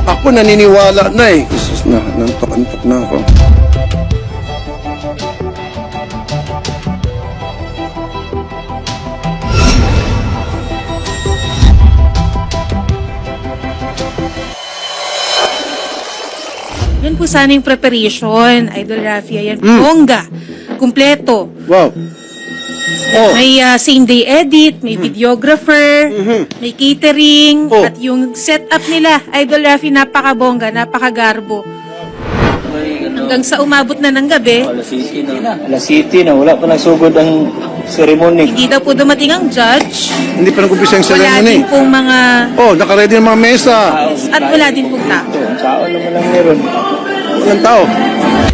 Ako naniniwala na eh. Jesus na, nantok-antok na ako. Yan po sana yung preparation, Idol Rafi. Yan, bongga, kumpleto. Wow. Oh. May same-day edit, may videographer, may catering, Oh. at yung setup nila, Idol Rafi, napakabongga, napakagarbo. Hanggang sa umabot na ng gabi, Alas City na, wala pa nagsugod ang ceremony. hindi daw po dumating ang judge. Hindi pa nag-umpisa yung Wala ceremony. din pong mga, Oh, nakaready ng mga mesa. at wala din pong tao. Ang tao naman lang meron. Walang tao.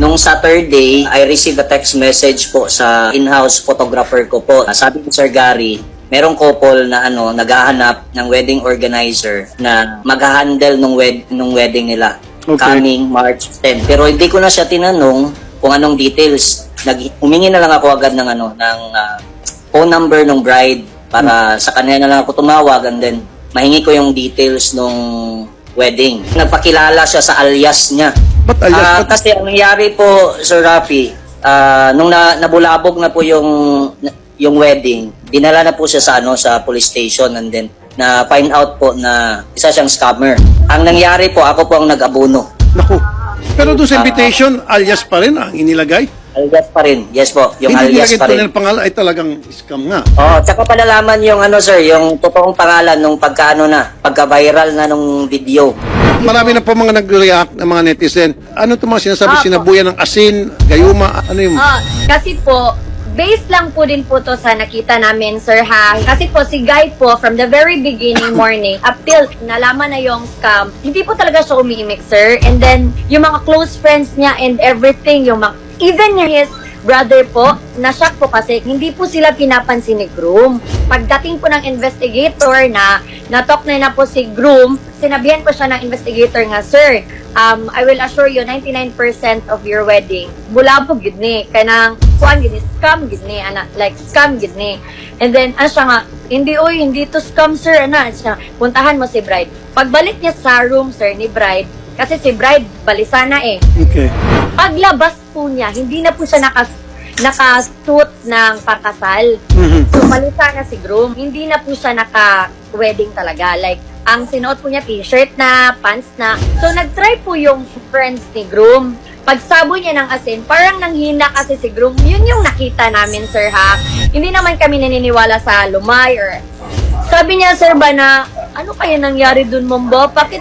Nung Saturday, I received a text message po sa in-house photographer ko po. Sabi ko, Sir Gary, merong couple na naghahanap ng wedding organizer na mag-handle nung wedding nila. Okay. Coming March 10. Pero hindi ko na siya tinanong kung anong details. Humingi na lang ako agad ng phone number ng bride para sa kanya na lang ako tumawag, and then mahingi ko yung details nung wedding. Nagpakilala siya sa alias niya. Ba't alias? Kasi ang nangyari po, Sir Rafi, nung nabulabog na po yung wedding, dinala na po siya sa police station, and then na find out po na isa siyang scammer. Ang nangyari po, ako po ang nag-abuno. Naku. Pero doon sa invitation, alias pa rin ang inilagay. Alias pa rin. Yes po, yung Hindi alias nilagay pa rin. tunay na pangalan ay talagang scam nga. Oh, tsaka palalaman yung sir, yung totoong pangalan nung pagka-viral na nung video. Marami na po mga nag-react ng mga netizen. Ano itong mga sinasabi? Opo. Sinabuyan ng asin, gayuma, ano yung... Kasi po, based lang po din po to sa nakita namin, sir, ha? Kasi po, si Guy po, from the very beginning morning, up till nalaman na yung scam, hindi po talaga siya umiimik, sir. And then, yung mga close friends niya and everything, even his brother po, na-shock po kasi hindi po sila pinapansin ni Groom. Pagdating po ng investigator na-talk na po si Groom, sinabihan po siya ng investigator nga, Sir, I will assure you 99% of your wedding bulabog gid ni kanang kuan gid ni, scam gid ni, like scam gid ni. And then siya nga, hindi to scam, sir, siya, puntahan mo si bride. Pagbalik niya sa room, sir, ni bride, kasi si bride balisana eh. Okay. Paglabas po niya, hindi na po siya nakasuit ng pakasal. So, malita na si groom. Hindi na po siya naka-wedding talaga. Like, ang sinuot po niya, t-shirt na, pants na. So, nag-try po yung friends ni groom. Pagsabo niya ng asin, parang nanghina kasi si groom. Yun yung nakita namin, sir, ha? Hindi naman kami naniniwala sa lumay or... Sabi niya, sir, ba na, ano kaya nangyari dun, Mombo? Bakit